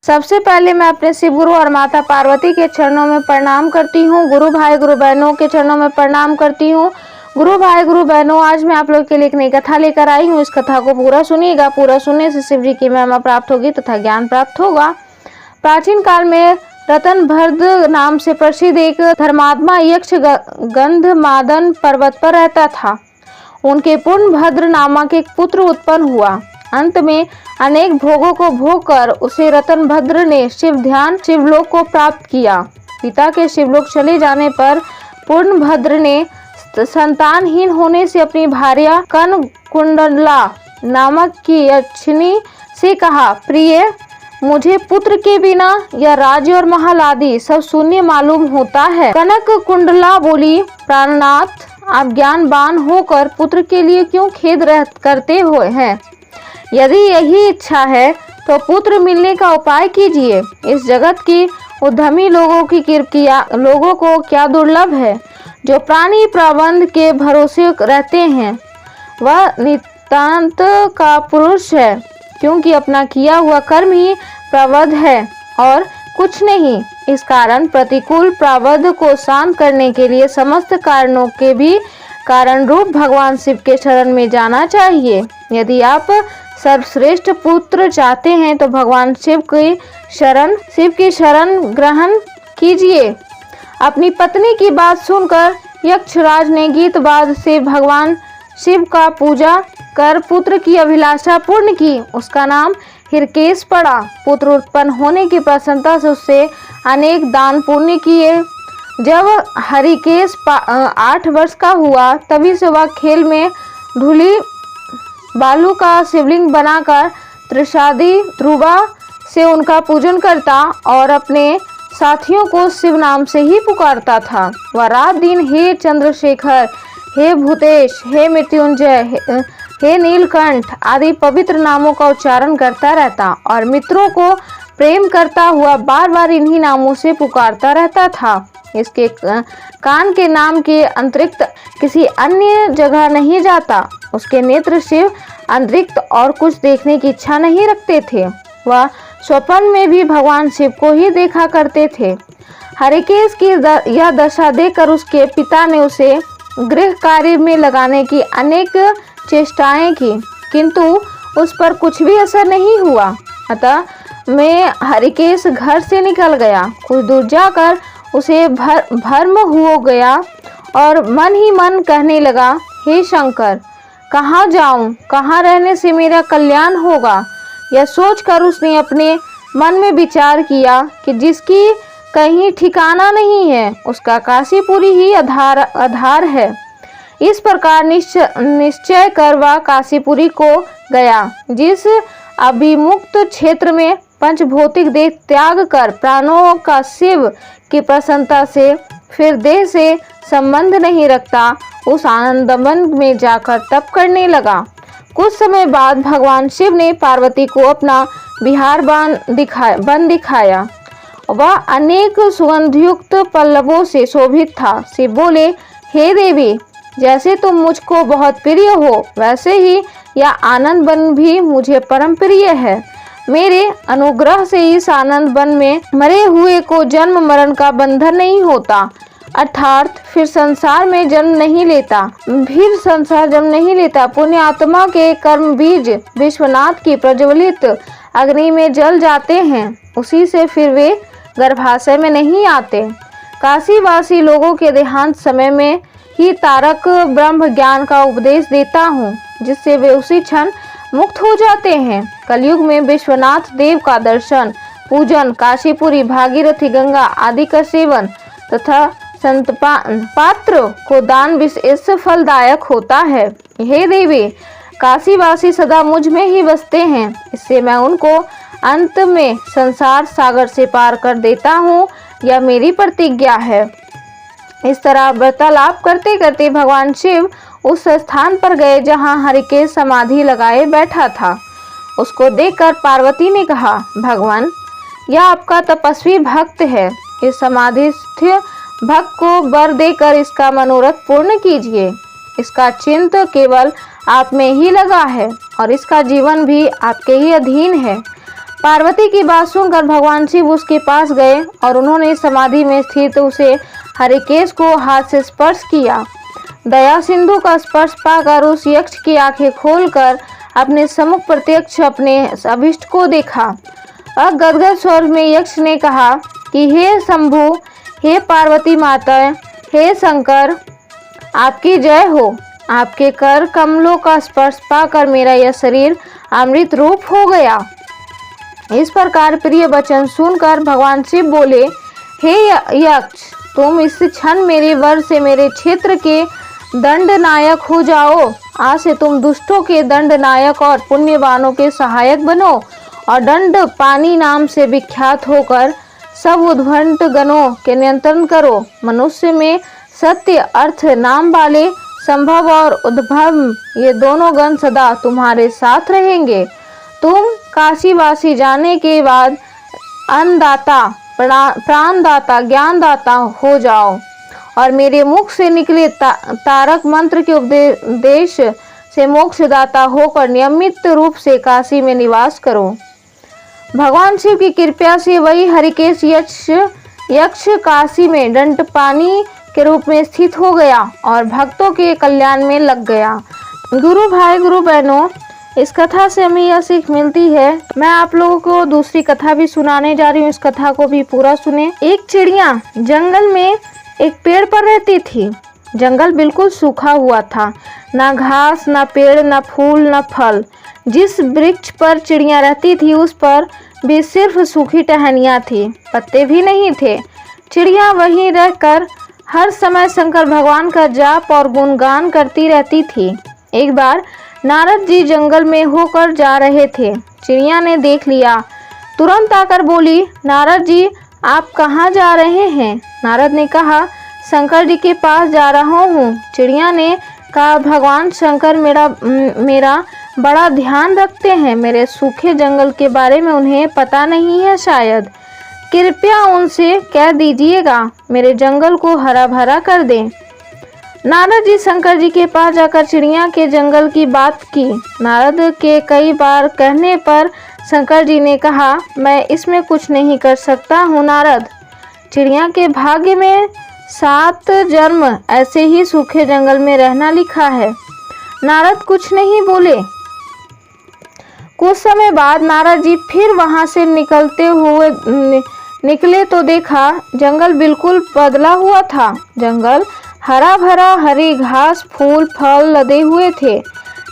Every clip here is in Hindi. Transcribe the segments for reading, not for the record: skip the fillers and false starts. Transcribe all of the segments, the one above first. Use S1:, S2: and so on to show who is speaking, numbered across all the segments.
S1: सबसे पहले मैं अपने शिव गुरु और माता पार्वती के चरणों में प्रणाम करती हूँ। गुरु भाई गुरु बहनों के चरणों में प्रणाम करती हूँ। गुरु भाई गुरु बहनों, आज मैं आप लोग के लिए एक नई कथा लेकर आई हूँ। इस कथा को पूरा सुनिएगा। पूरा सुनने से शिव जी की महिमा प्राप्त होगी तथा ज्ञान प्राप्त होगा। प्राचीन काल में रतनभद्र नाम से प्रसिद्ध एक धर्मात्मा यक्ष गंधमादन पर्वत पर रहता था। उनके पूर्णभद्र नामक एक पुत्र उत्पन्न हुआ। अंत में अनेक भोगों को भोग कर उसे रतनभद्र ने शिवलोक को प्राप्त किया। पिता के शिवलोक चले जाने पर पूर्णभद्र ने संतानहीन होने से अपनी भार्या कनकुंडला नामक की यक्षिणी से कहा, प्रिय, मुझे पुत्र के बिना यह राज्य और महल आदि सब शून्य मालूम होता है। कनकुंडला बोली, प्राणनाथ, आप ज्ञानवान होकर पुत्र के लिए क्यों खेद करते हुए हैं? यदि यही इच्छा है तो पुत्र मिलने का उपाय कीजिए। इस जगत की उद्यमी लोगों को क्या दुर्लभ है जो प्राणी प्रबंध के भरोसे रहते हैं। वह नितांत का पुरुष है, क्योंकि अपना किया हुआ कर्म ही प्रबंध है और कुछ नहीं। इस कारण प्रतिकूल प्रारब्ध को शांत करने के लिए समस्त कारणों के भी कारण रूप भगवान शिव के शरण में जाना चाहिए। यदि आप सर्वश्रेष्ठ पुत्र चाहते हैं तो भगवान शिव की शरण ग्रहण कीजिए। अपनी पत्नी की बात सुनकर यक्षराज ने गीतवाद से भगवान शिव का पूजा कर पुत्र की अभिलाषा पूर्ण की। उसका नाम हिरकेश पड़ा। पुत्र उत्पन्न होने की प्रसन्नता से उससे अनेक दान पुण्य किए। जब हरिकेश 8 वर्ष का हुआ, तभी से वह खेल में धूली बालू का शिवलिंग बनाकर त्रिशादी ध्रुवा से उनका पूजन करता और अपने साथियों को शिव नाम से ही पुकारता था। वह रात दिन हे चंद्रशेखर, हे भूतेश, हे मृत्युंजय, हे नीलकंठ आदि पवित्र नामों का उच्चारण करता रहता और मित्रों को प्रेम करता हुआ बार बार इन्हीं नामों से पुकारता रहता था। इसके कान के नाम के अतिरिक्त किसी अन्य जगह नहीं जाता। उसके नेत्र शिव अतिरिक्त और कुछ देखने की इच्छा नहीं रखते थे। वह स्वप्न में भी भगवान शिव को ही देखा करते थे। हरिकेश की यह दशा देखकर उसके पिता ने उसे गृह कार्य में लगाने की अनेक चेष्टाएं की, किंतु उस पर कुछ भी असर नहीं हुआ। अतः मैं हरिकेश घर से निकल गया। कुछ दूर जाकर उसे भ्रम हो गया और मन ही मन कहने लगा, हे शंकर, कहाँ जाऊं, कहाँ रहने से मेरा कल्याण होगा। यह सोचकर उसने अपने मन में विचार किया कि जिसकी कहीं ठिकाना नहीं है उसका काशीपुरी ही आधार है। इस प्रकार निश्चय कर वह काशीपुरी को गया। जिस अभिमुक्त क्षेत्र में पंचभौतिक देह त्याग कर प्राणों का शिव की प्रसन्नता से फिर देह से संबंध नहीं रखता, उस आनंदवन में जाकर तप करने लगा। कुछ समय बाद भगवान शिव ने पार्वती को अपना विहार वन दिखाया। वह अनेक सुगंधयुक्त पल्लवों से शोभित था। शिव बोले, हे देवी, जैसे तुम मुझको बहुत प्रिय हो, वैसे ही यह आनंद वन भी मुझे परम प्रिय है। मेरे अनुग्रह से इस आनंद वन में मरे हुए को जन्म मरण का बंधन नहीं होता, अर्थात फिर संसार जन्म नहीं लेता। पुण्य आत्मा के कर्म बीज विश्वनाथ की प्रज्वलित अग्नि में जल जाते हैं, उसी से फिर वे गर्भाशय में नहीं आते। काशीवासी लोगों के देहांत समय में ही तारक ब्रह्म ज्ञान का उपदेश देता हूँ, जिससे वे उसी क्षण मुक्त हो जाते हैं। कलयुग में विश्वनाथ देव का दर्शन, पूजन, काशीपुरी, भागीरथी गंगा आदि का सेवन तथा संत पात्र को दान विशेष फलदायक होता है। हे देवी, काशीवासी सदा मुझ में ही बसते हैं, इससे मैं उनको अंत में संसार सागर से पार कर देता हूँ, यह मेरी प्रतिज्ञा है। इस तरह वार्तालाप करते करते भगवान शिव उस स्थान पर गए जहाँ हरिकेश समाधि लगाए बैठा था। उसको देखकर पार्वती ने कहा, भगवान, यह आपका तपस्वी भक्त है। इस समाधिस्थ भक्त को वर देकर इसका मनोरथ पूर्ण कीजिए। इसका चिंत केवल आप में ही लगा है और इसका जीवन भी आपके ही अधीन है। पार्वती की बात सुनकर भगवान शिव उसके पास गए और उन्होंने समाधि में स्थित उसे हरिकेश को हाथ से स्पर्श किया। दया सिंधु का स्पर्श पाकर उस यक्ष की आंखें खोलकर अपने सम्मुख प्रत्यक्ष अपने अभिष्ट को देखा। अब गदगद स्वर में यक्ष ने कहा कि हे शंभु, हे पार्वती माता, हे शंकर, आपकी जय हो। आपके कर कमलों का स्पर्श पाकर मेरा यह शरीर अमृत रूप हो गया। इस प्रकार प्रिय वचन सुनकर भगवान शिव बोले, हे यक्ष, तुम इस क्षण मेरे वर से मेरे क्षेत्र के दंड नायक हो जाओ। आज से तुम दुष्टों के दंड नायक और पुण्यवानों के सहायक बनो और दंड पानी नाम से विख्यात होकर सब उद्भट गणों के नियंत्रण करो। मनुष्य में सत्य, अर्थ, नाम वाले संभव और उद्भव ये दोनों गण सदा तुम्हारे साथ रहेंगे। तुम काशीवासी जाने के बाद अन्नदाता, प्राणदाता, ज्ञानदाता हो जाओ और मेरे मुख से निकले तारक मंत्र के उपदेश से मोक्षदाता होकर नियमित रूप से काशी में निवास करो। भगवान शिव की कृपा से वही हरिकेश यक्ष काशी में दंडपानी के रूप में स्थित हो गया और भक्तों के कल्याण में लग गया। गुरु भाई, गुरु बहनों, इस कथा से हमें यह सीख मिलती है। मैं आप लोगों को दूसरी कथा भी सुनाने जा रही हूँ, इस कथा को भी पूरा सुने। एक चिड़िया जंगल में एक पेड़ पर रहती थी। जंगल बिल्कुल सूखा हुआ था, ना घास, ना पेड़, ना फूल, ना फल। जिस वृक्ष पर चिड़िया रहती थी उस पर भी सिर्फ सूखी टहनियाँ थी, पत्ते भी नहीं थे। चिड़िया वहीं रहकर हर समय शंकर भगवान का जाप और गुणगान करती रहती थी। एक बार नारद जी जंगल में होकर जा रहे थे। चिड़िया ने देख लिया, तुरंत आकर बोली, नारद जी, आप कहाँ जा रहे हैं? नारद ने कहा, शंकर जी के पास जा रहा हूँ। चिड़िया ने कहा, भगवान शंकर मेरा बड़ा ध्यान रखते हैं। मेरे सूखे जंगल के बारे में उन्हें पता नहीं है शायद। कृपया उनसे कह दीजिएगा मेरे जंगल को हरा भरा कर दें। नारद जी शंकर जी के पास जाकर चिड़िया के जंगल की बात की। नारद के कई बार कहने पर शंकर जी ने कहा, मैं इसमें कुछ नहीं कर सकता हूँ नारद। चिड़िया के भाग्य में 7 जन्म ऐसे ही सूखे जंगल में रहना लिखा है। नारद कुछ नहीं बोले। कुछ समय बाद नारद जी फिर वहां से निकले तो देखा जंगल बिल्कुल बदला हुआ था। जंगल हरा भरा, हरी घास, फूल, फल लदे हुए थे।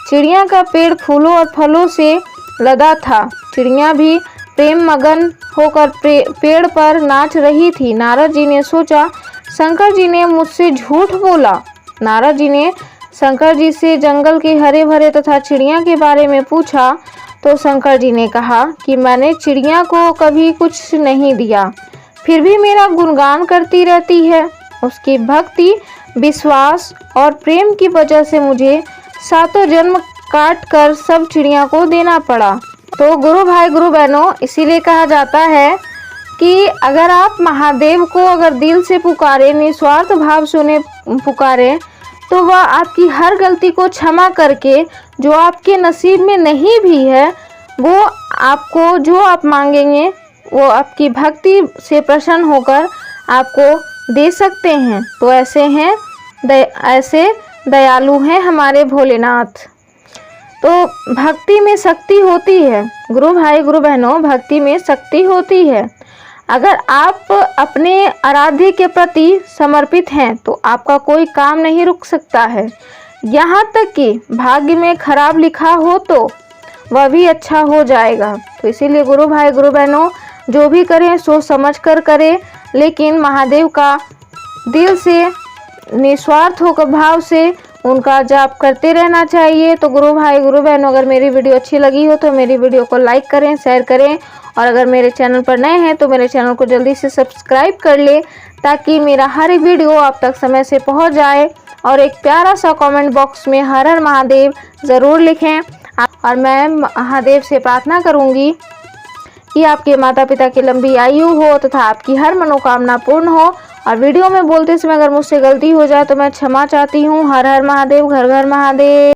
S1: चिड़िया का पेड़ फूलों और फलों से लदा था। चिड़िया भी प्रेम मगन होकर पेड़ पर नाच रही थी। नारद जी ने सोचा, शंकर जी ने मुझसे झूठ बोला। नारद जी ने शंकर जी से जंगल के हरे भरे तथा चिड़िया के बारे में पूछा तो शंकर जी ने कहा कि मैंने चिड़िया को कभी कुछ नहीं दिया, फिर भी मेरा गुणगान करती रहती है। उसकी भक्ति, विश्वास और प्रेम की वजह से मुझे 7 जन्म काट कर सब चिड़िया को देना पड़ा। तो गुरु भाई, गुरु बहनों, इसीलिए कहा जाता है कि अगर आप महादेव को अगर दिल से पुकारे, निस्वार्थ भाव से उन्हें पुकारे, तो वह आपकी हर गलती को क्षमा करके जो आपके नसीब में नहीं भी है वो आपको जो आप मांगेंगे वो आपकी भक्ति से प्रसन्न होकर आपको दे सकते हैं। तो ऐसे दयालु हैं हमारे भोलेनाथ। तो भक्ति में शक्ति होती है गुरु भाई, गुरु बहनों, भक्ति में शक्ति होती है। अगर आप अपने आराध्य के प्रति समर्पित हैं तो आपका कोई काम नहीं रुक सकता है। यहाँ तक कि भाग्य में खराब लिखा हो तो वह भी अच्छा हो जाएगा। तो इसीलिए गुरु भाई, गुरु बहनों, जो भी करें सोच समझ कर करें, लेकिन महादेव का दिल से निस्वार्थ होकर भाव से उनका जाप करते रहना चाहिए। तो गुरु भाई, गुरु बहनों, अगर मेरी वीडियो अच्छी लगी हो तो मेरी वीडियो को लाइक करें, शेयर करें और अगर मेरे चैनल पर नए हैं तो मेरे चैनल को जल्दी से सब्सक्राइब कर ले ताकि मेरा हर वीडियो आप तक समय से पहुंच जाए। और एक प्यारा सा कमेंट बॉक्स में हर हर महादेव ज़रूर लिखें। और मैं महादेव से प्रार्थना करूंगी कि आपके माता पिता की लंबी आयु हो तथा आपकी हर मनोकामना पूर्ण हो। और वीडियो में बोलते समय अगर मुझसे गलती हो जाए तो मैं क्षमा चाहती हूँ। हर हर महादेव, घर घर महादेव।